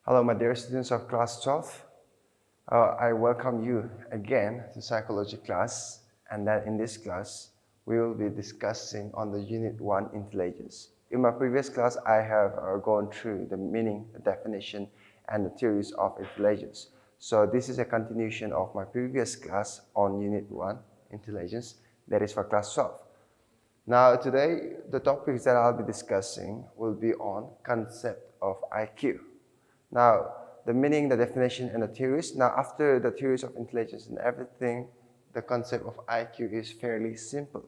Hello, my dear students of class 12. I welcome you again to psychology class, and that in this class we will be discussing on the Unit 1 intelligence. In my previous class, I have gone through the meaning, the definition, and the theories of intelligence. So this is a continuation of my previous class on Unit 1 intelligence, that is for class 12. Now today, the topics that I'll be discussing will be on concept of IQ. Now, the meaning, the definition, and the theories. Now, after the theories of intelligence and everything, the concept of IQ is fairly simple.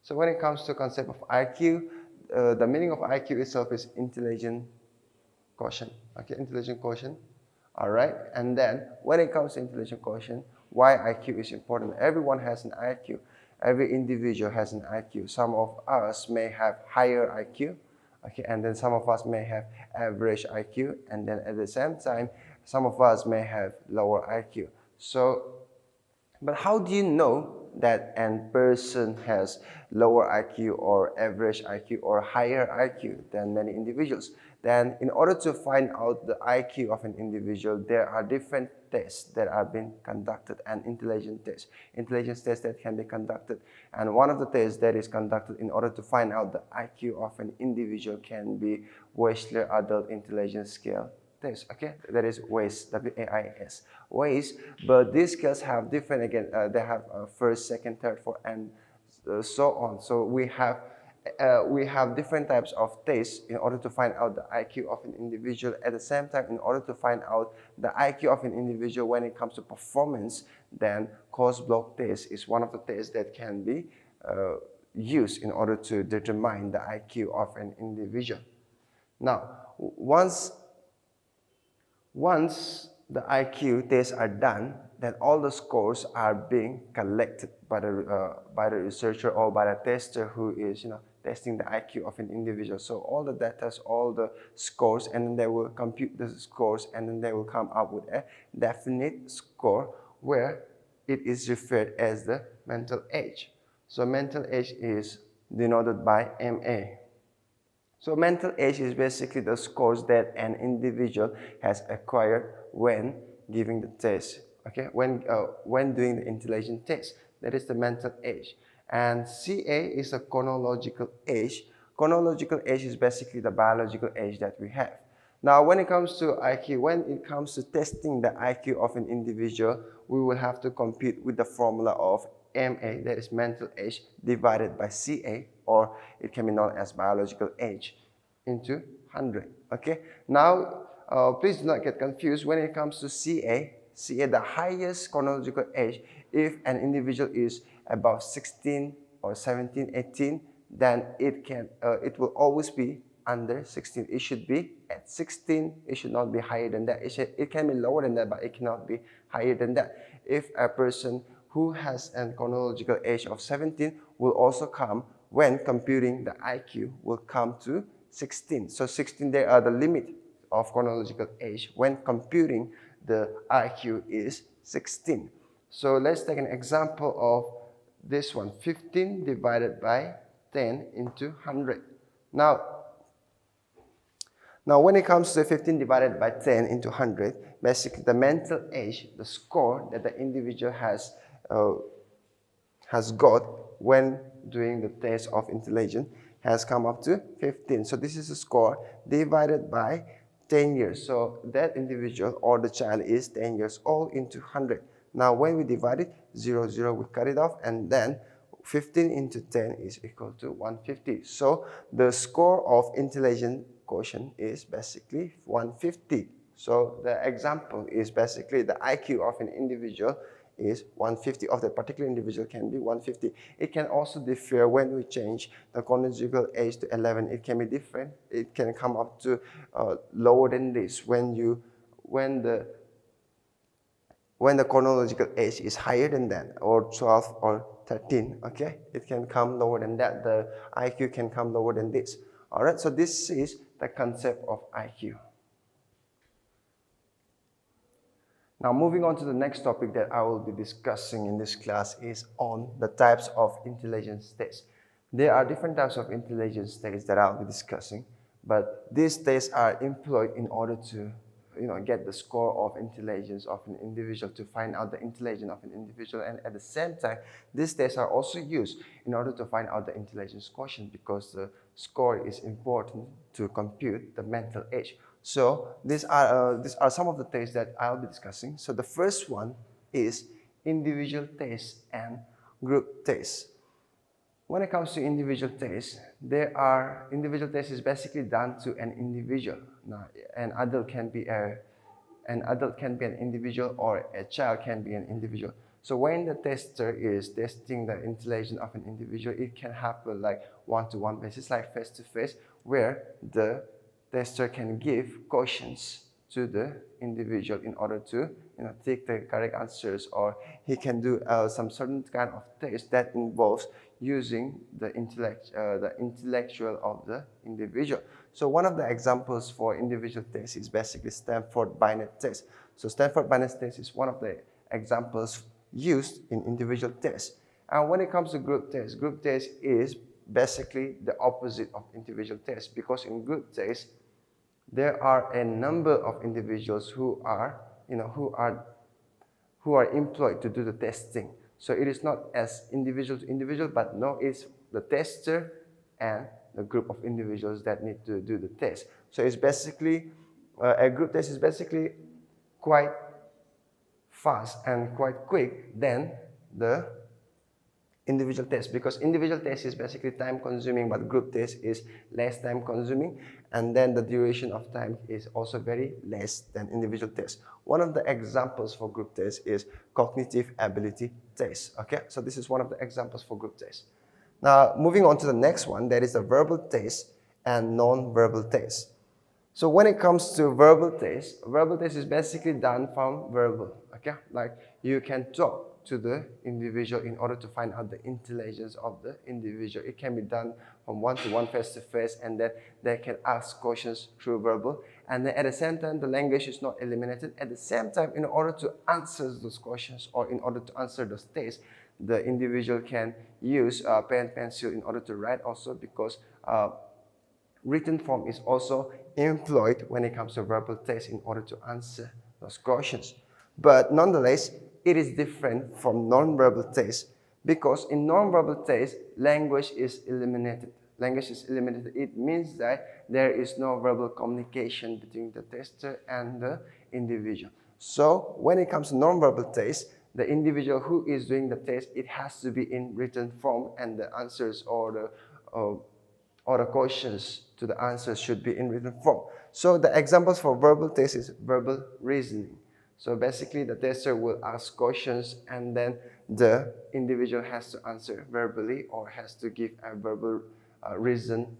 So when it comes to concept of IQ, the meaning of IQ itself is intelligent quotient. Okay, intelligent quotient. All right. And then when it comes to intelligent quotient, why IQ is important? Everyone has an IQ. Every individual has an IQ. Some of us may have higher IQ. Okay, and then some of us may have average IQ, and then at the same time, some of us may have lower IQ. So, but how do you know that a person has lower IQ or average IQ or higher IQ than many individuals? Then in order to find out the IQ of an individual, there are different tests that are being conducted, and intelligence tests that can be conducted. And one of the tests that is conducted in order to find out the IQ of an individual can be Wechsler Adult Intelligence Scale test. Okay, that is WAIS, W-A-I-S, WAIS. But these scales have different, again, they have first, second, third, fourth, and so on. So we have different types of tests in order to find out the IQ of an individual. At the same time, in order to find out the IQ of an individual when it comes to performance, then course block test is one of the tests that can be used in order to determine the IQ of an individual. Now, once the IQ tests are done, then all the scores are being collected by the researcher or by the tester who is testing the IQ of an individual. So all the data, all the scores, and then they will compute the scores, and then they will come up with a definite score where it is referred as the mental age. So mental age is denoted by MA. So mental age is basically the scores that an individual has acquired when giving the test. Okay, when doing the intelligence test, that is the mental age. And CA is a chronological age. Chronological age is basically the biological age that we have. Now, when it comes to IQ, when it comes to testing the IQ of an individual, we will have to compute with the formula of MA, that is mental age, divided by CA, or it can be known as biological age, into 100. Okay. Now, please do not get confused. When it comes to CA, the highest chronological age, if an individual is above 16 or 17, 18, then it will always be under 16. It should be at 16. It should not be higher than that. It can be lower than that, but it cannot be higher than that. If a person who has a chronological age of 17 will also come when computing the IQ will come to 16. So 16, they are the limit of chronological age. When computing the IQ is 16. So let's take an example of this one, 15 divided by 10 into 100. Now when it comes to 15 divided by 10 into 100, basically the mental age, the score that the individual has got when doing the test of intelligence has come up to 15. So this is a score divided by 10 years. So that individual or the child is 10 years old into 100. Now when we divide it, 0, 0, we cut it off, and then 15 into 10 is equal to 150. So the score of intelligence quotient is basically 150. So the example is basically the IQ of an individual is 150, of the particular individual can be 150. It can also differ when we change the chronological age to 11. It can be different. It can come up to lower than this when the chronological age is higher than that, or 12 or 13. Okay, it can come lower than that. The IQ can come lower than this. All right, so this is the concept of IQ. Now, moving on to the next topic that I will be discussing in this class is on the types of intelligence tests. There are different types of intelligence tests that I'll be discussing, but these tests are employed in order to get the score of intelligence of an individual, to find out the intelligence of an individual. And at the same time, these tests are also used in order to find out the intelligence quotient, because the score is important to compute the mental age. So these are some of the tests that I'll be discussing. So the first one is individual tests and group tests. When it comes to individual tests, individual tests is basically done to an individual. Now, an adult can be an individual, or a child can be an individual. So when the tester is testing the intelligence of an individual, it can happen like one-to-one basis, like face-to-face, where the tester can give questions to the individual in order to take the correct answers, or he can do some certain kind of test that involves using the intellectual of the individual. So one of the examples for individual tests is basically Stanford-Binet test. So Stanford-Binet test is one of the examples used in individual tests. And when it comes to group test is basically the opposite of individual test, because in group test there are a number of individuals who are employed to do the testing. So it is not as individual to individual, but no, it's the tester and the group of individuals that need to do the test. So it's basically a group test is basically quite fast and quite quick than the individual test, because individual test is basically time consuming, but group test is less time consuming, and then the duration of time is also very less than individual test. One of the examples for group test is cognitive ability test. Okay, so this is one of the examples for group test. Now moving on to the next one, that is the verbal test and non-verbal test. So when it comes to verbal test is basically done from verbal. Okay, like you can talk to the individual in order to find out the intelligence of the individual. It can be done from one-to-one, face-to-face, and then they can ask questions through verbal. And then at the same time, the language is not eliminated. At the same time, in order to answer those questions, or in order to answer those tests, the individual can use pen, pencil in order to write also, because written form is also employed when it comes to verbal tests in order to answer those questions. But nonetheless, it is different from non-verbal tests, because in non-verbal tests, language is eliminated. It means that there is no verbal communication between the tester and the individual. So when it comes to non-verbal tests, the individual who is doing the test, it has to be in written form, and the answers or the questions to the answers should be in written form. So the examples for verbal test is verbal reasoning. So basically, the tester will ask questions, and then the individual has to answer verbally, or has to give a verbal reason,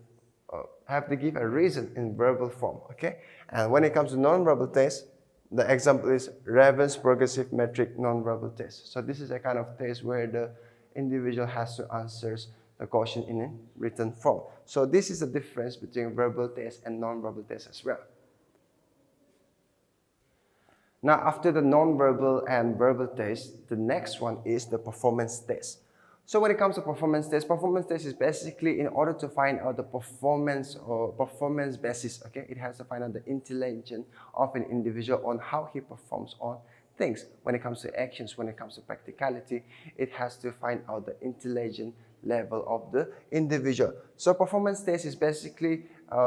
in verbal form. Okay. And when it comes to non-verbal test, the example is Raven's progressive metric non-verbal test. So this is a kind of test where the individual has to answer the question in a written form. So this is the difference between verbal test and non-verbal test as well. Now, after the non-verbal and verbal test, the next one is the performance test. So when it comes to performance test is basically in order to find out the performance or performance basis. Okay, it has to find out the intelligence of an individual on how he performs on things. When it comes to actions, when it comes to practicality, it has to find out the intelligence level of the individual. So performance test is basically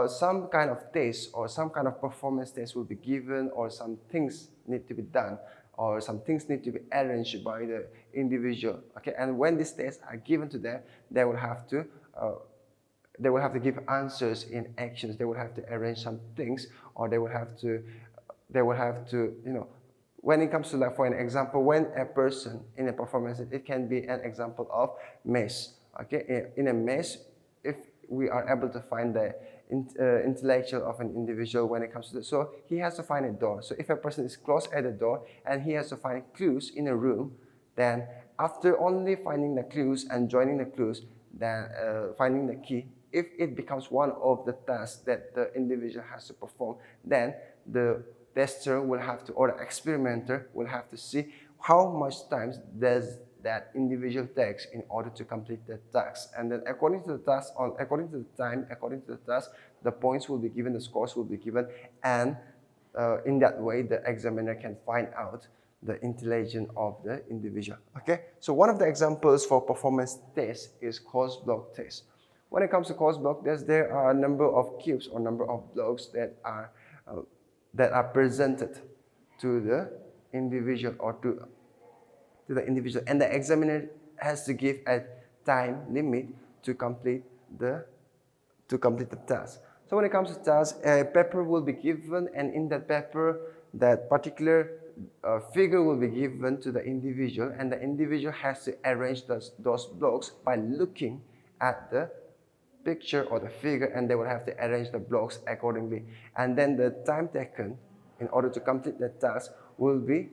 some kind of test or some kind of performance test will be given, or some things need to be done, or some things need to be arranged by the individual. Okay, and when these tests are given to them, they will have to give answers in actions. They will have to arrange some things, or they will have to when it comes to, like, for an example, when a person in a performance, it can be an example of maze. Okay, in a maze, if we are able to find the intellectual of an individual when it comes to this, so he has to find a door. So if a person is close at the door and he has to find clues in a room, then after only finding the clues and joining the clues, then finding the key, if it becomes one of the tasks that the individual has to perform, then the tester will have to, or the experimenter will have to see how much time does that individual takes in order to complete the task. And then according to the task, the points will be given, the scores will be given, and in that way, the examiner can find out the intelligence of the individual. Okay, so one of the examples for performance test is course block test. When it comes to course block test, there are a number of cubes or number of blocks that are presented to the individual or to the individual, and the examiner has to give a time limit to complete the task. So when it comes to task, a paper will be given, and in that paper, that particular figure will be given to the individual, and the individual has to arrange those blocks by looking at the picture or the figure, and they will have to arrange the blocks accordingly. And then the time taken in order to complete the task will be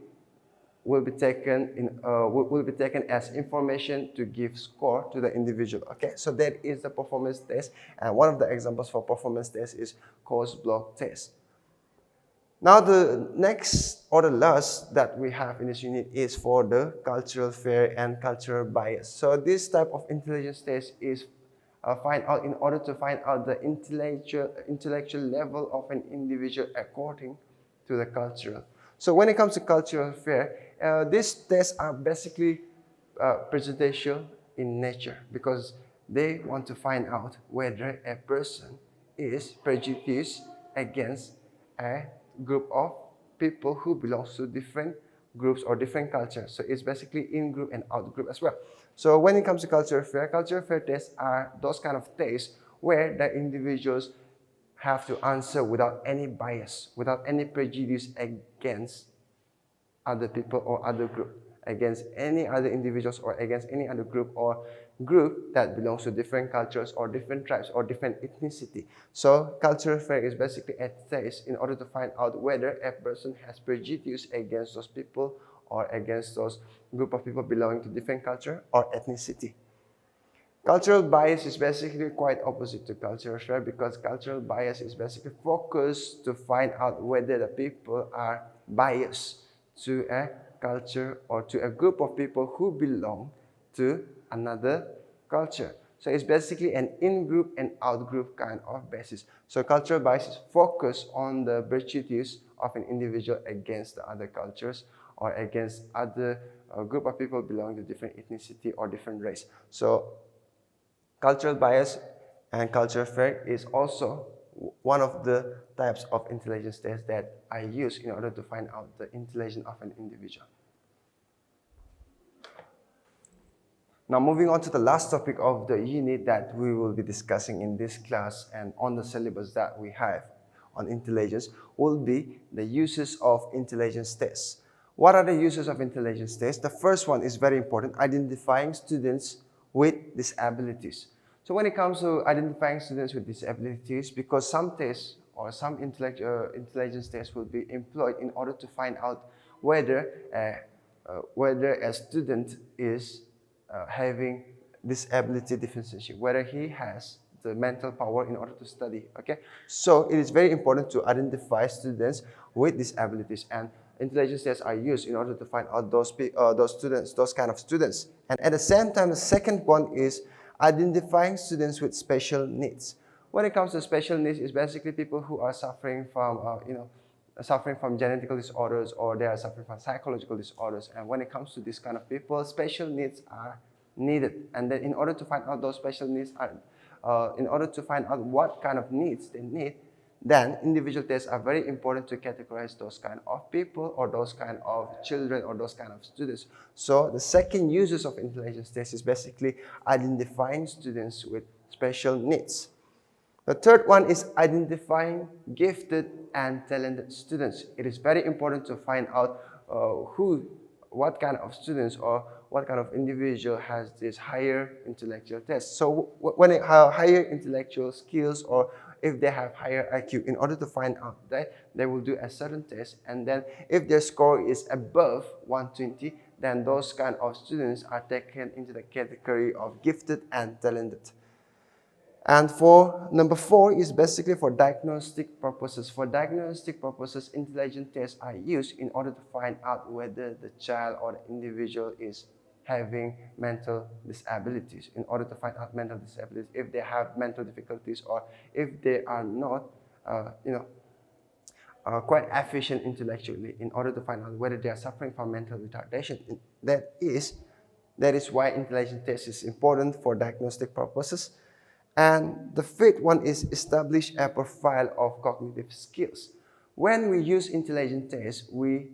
taken as information to give score to the individual. Okay, so that is the performance test, and one of the examples for performance test is course block test. Now the next or the last that we have in this unit is for the cultural fear and cultural bias. So this type of intelligence test is in order to find out the intellectual level of an individual according to the cultural. So when it comes to cultural fear, these tests are basically prejudicial in nature because they want to find out whether a person is prejudiced against a group of people who belongs to different groups or different cultures. So it's basically in-group and out-group as well. So when it comes to cultural fear tests are those kind of tests where the individuals have to answer without any bias, without any prejudice against other people or other group, against any other individuals or against any other group that belongs to different cultures or different tribes or different ethnicity. So cultural fear is basically a test in order to find out whether a person has prejudice against those people or against those group of people belonging to different culture or ethnicity. Cultural bias is basically quite opposite to cultural fear because cultural bias is basically focused to find out whether the people are biased to a culture or to a group of people who belong to another culture. So it's basically an in-group and out-group kind of basis. So cultural bias is focused on the prejudice of an individual against the other cultures or against other group of people belonging to different ethnicity or different race. So cultural bias and cultural fear is also one of the types of intelligence tests that I use in order to find out the intelligence of an individual. Now moving on to the last topic of the unit that we will be discussing in this class and on the syllabus that we have on intelligence will be the uses of intelligence tests. What are the uses of intelligence tests? The first one is very important, identifying students with disabilities. So when it comes to identifying students with disabilities, because some tests or some intelligence tests will be employed in order to find out whether a student is having disability deficiency, whether he has the mental power in order to study. Okay, so it is very important to identify students with disabilities, and intelligence tests are used in order to find out those kind of students. And at the same time, the second one is identifying students with special needs. When it comes to special needs, it's basically people who are suffering from genetical disorders or they are suffering from psychological disorders. And when it comes to this kind of people, special needs are needed. And then in order to find out those special needs in order to find out what kind of needs they need, then individual tests are very important to categorize those kind of people or those kind of children or those kind of students. So the second uses of intelligence tests is basically identifying students with special needs. The third one is identifying gifted and talented students. It is very important to find out what kind of students or what kind of individual has this higher intellectual test. So when they have higher intellectual skills or if they have higher IQ, in order to find out that, they will do a certain test, and then if their score is above 120, then those kind of students are taken into the category of gifted and talented. And for number 4 is basically for diagnostic purposes. For diagnostic purposes, intelligence tests are used in order to find out whether the child or the individual is having mental disabilities, in order to find out mental disabilities, if they have mental difficulties or if they are not, quite efficient intellectually in order to find out whether they are suffering from mental retardation. That is why intelligence test is important for diagnostic purposes. And the fifth one is establish a profile of cognitive skills. When we use intelligence tests, we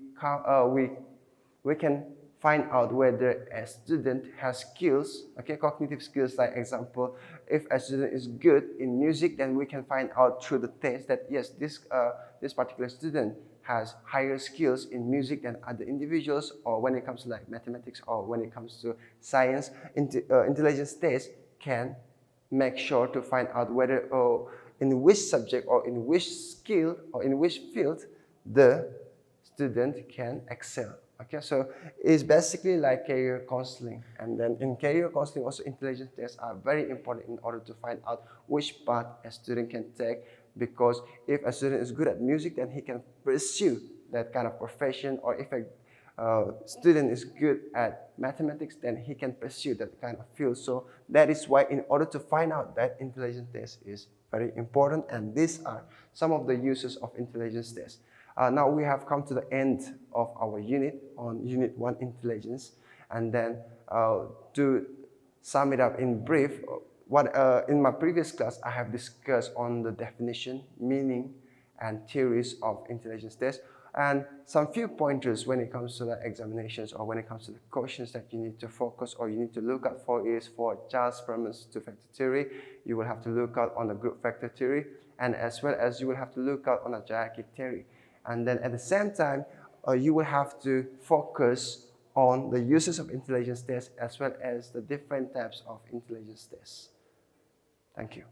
can find out whether a student has skills, okay, cognitive skills. Like example, if a student is good in music, then we can find out through the test that yes, this particular student has higher skills in music than other individuals, or when it comes to like mathematics, or when it comes to science. Intelligence tests can make sure to find out whether in which subject or in which skill or in which field the student can excel. Okay, so it's basically like career counseling. And then in career counseling also, intelligence tests are very important in order to find out which path a student can take, because if a student is good at music, then he can pursue that kind of profession, or if a student is good at mathematics, then he can pursue that kind of field. So that is why in order to find out that intelligence test is very important, and these are some of the uses of intelligence tests. Now we have come to the end of our unit on Unit 1 Intelligence, and then to sum it up in brief, in my previous class I have discussed on the definition, meaning, and theories of intelligence tests, and some few pointers when it comes to the examinations or when it comes to the questions that you need to focus or you need to look out for is for Charles-Perman's two-factor theory. You will have to look out on the group factor theory, and as well as you will have to look out on a hierarchy theory. And then at the same time, you will have to focus on the uses of intelligence tests as well as the different types of intelligence tests. Thank you.